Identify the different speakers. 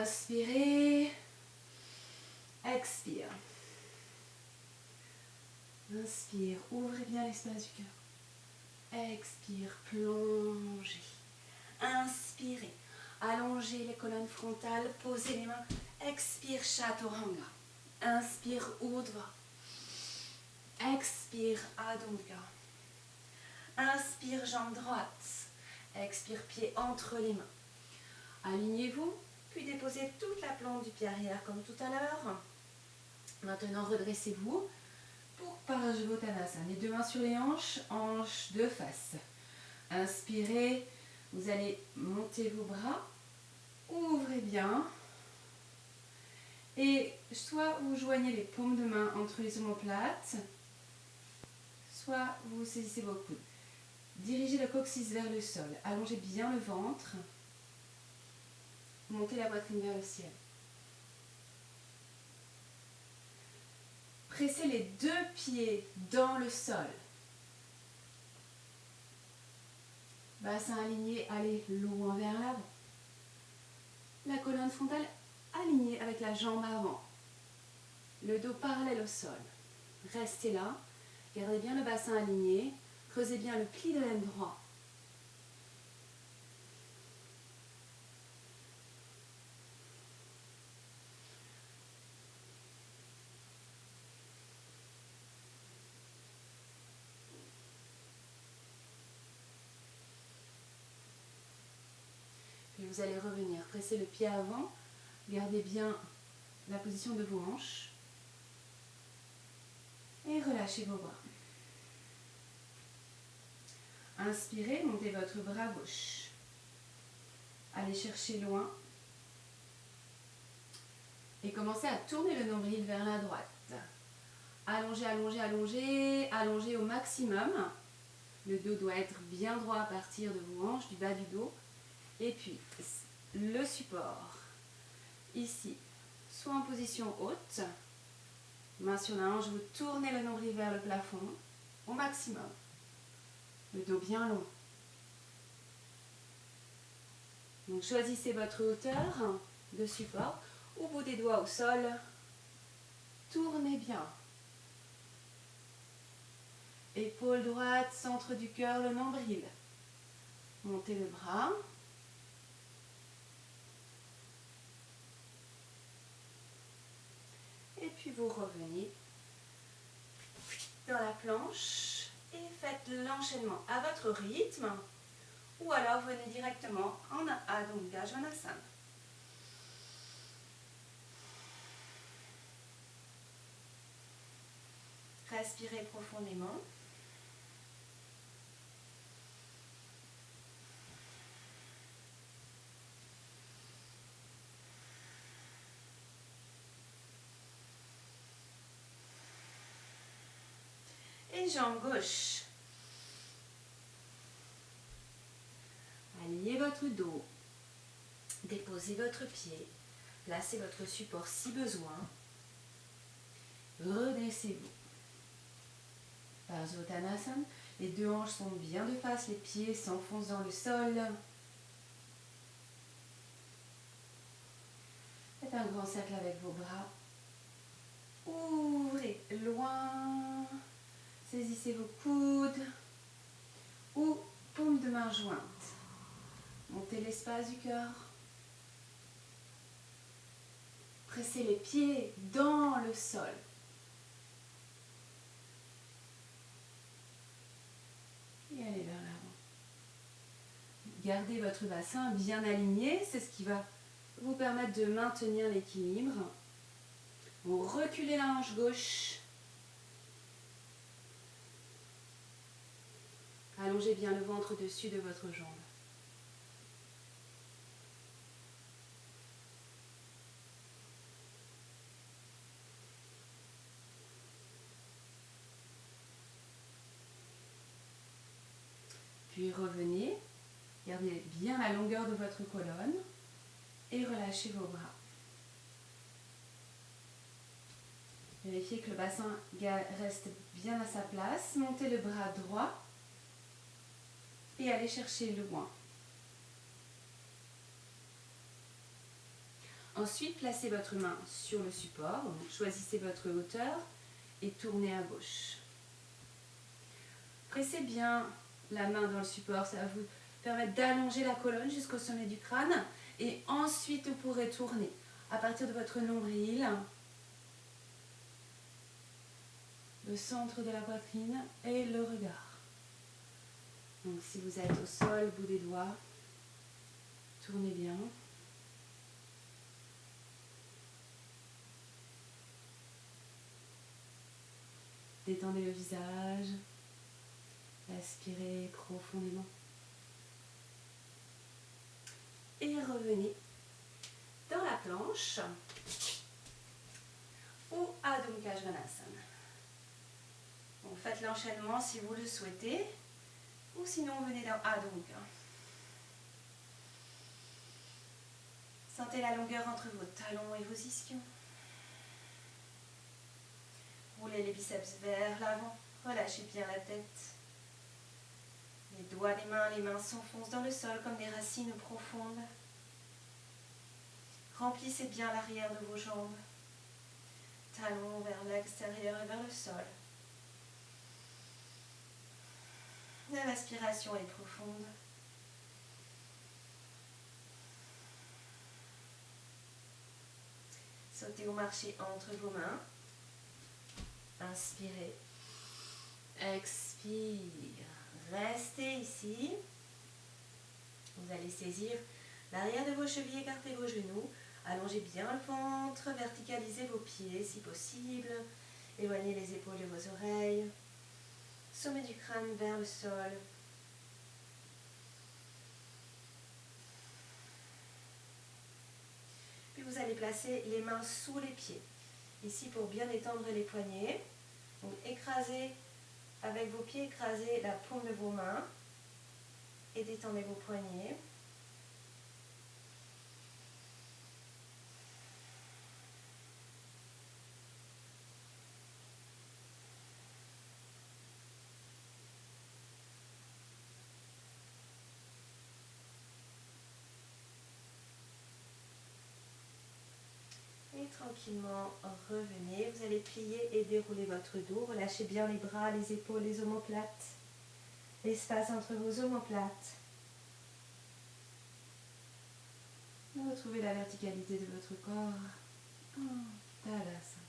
Speaker 1: Inspirez. Expire. Inspire, ouvrez bien l'espace du cœur. Expire, plongez. Inspirez, allongez les colonnes frontales, posez les mains. Expire, Chaturanga. Inspire, Urdhva. Expire, Adho Mukha. Inspire, jambe droite. Expire, pied entre les mains. Alignez-vous, puis déposez toute la plante du pied arrière comme tout à l'heure. Maintenant, redressez-vous pour Parashvottanasana. Les deux mains sur les hanches, hanches de face. Inspirez, vous allez monter vos bras, ouvrez bien. Et soit vous joignez les paumes de main entre les omoplates, soit vous saisissez vos coudes. Dirigez le coccyx vers le sol, allongez bien le ventre, montez la poitrine vers le ciel. Pressez les deux pieds dans le sol. Bassin aligné, allez loin vers l'avant. La colonne frontale alignée avec la jambe avant. Le dos parallèle au sol. Restez là. Gardez bien le bassin aligné. Creusez bien le pli de l'aine droit. Puis vous allez revenir. Pressez le pied avant. Gardez bien la position de vos hanches. Et relâchez vos bras. Inspirez, montez votre bras gauche. Allez chercher loin. Et commencez à tourner le nombril vers la droite. Allongez, allongez, allongez, allongez au maximum. Le dos doit être bien droit à partir de vos hanches, du bas du dos. Et puis, le support, ici, soit en position haute, main sur la hanche, vous tournez le nombril vers le plafond, au maximum. Le dos bien long. Donc, choisissez votre hauteur de support, au bout des doigts au sol, tournez bien. Épaule droite, centre du cœur, le nombril. Montez le bras. Et puis vous revenez dans la planche et faites l'enchaînement à votre rythme. Ou alors venez directement en Adho Mukha Svanasana. Respirez profondément. Et jambe gauche. Alignez votre dos. Déposez votre pied. Placez votre support si besoin. Redressez-vous. Parashvottanasana. Les deux hanches sont bien de face. Les pieds s'enfoncent dans le sol. Faites un grand cercle avec vos bras. Ouvrez loin. Saisissez vos coudes ou paumes de main jointes. Montez l'espace du cœur. Pressez les pieds dans le sol. Et allez vers l'avant. Gardez votre bassin bien aligné. C'est ce qui va vous permettre de maintenir l'équilibre. Vous reculez la hanche gauche. Allongez bien le ventre au-dessus de votre jambe. Puis revenez, gardez bien la longueur de votre colonne et relâchez vos bras. Vérifiez que le bassin reste bien à sa place. Montez le bras droit et allez chercher loin. Ensuite, placez votre main sur le support, donc choisissez votre hauteur et tournez à gauche. Pressez bien la main dans le support, ça va vous permettre d'allonger la colonne jusqu'au sommet du crâne et ensuite vous pourrez tourner à partir de votre nombril, le centre de la poitrine et le regard. Donc si vous êtes au sol, au bout des doigts, tournez bien. Détendez le visage, respirez profondément. Et revenez dans la planche ou Adho Mukha Svanasana. Bon, faites l'enchaînement si vous le souhaitez, ou sinon venez dans Adho Mukha. Sentez la longueur entre vos talons et vos ischions. Roulez les biceps vers l'avant, relâchez bien la tête. Les doigts des mains, les mains s'enfoncent dans le sol comme des racines profondes. Remplissez bien l'arrière de vos jambes. Talons vers l'extérieur et vers le sol. La respiration est profonde. Sautez ou marchez entre vos mains. Inspirez. Expire. Restez ici. Vous allez saisir l'arrière de vos chevilles, écartez vos genoux. Allongez bien le ventre, verticalisez vos pieds si possible. Éloignez les épaules de vos oreilles. Sommet du crâne vers le sol. Puis vous allez placer les mains sous les pieds. Ici pour bien étendre les poignets. Donc écrasez avec vos pieds, écrasez la paume de vos mains et détendez vos poignets. Et tranquillement revenez, vous allez plier et dérouler votre dos, relâchez bien les bras, les épaules, les omoplates, l'espace entre vos omoplates. Retrouvez la verticalité de votre corps. Tadasana.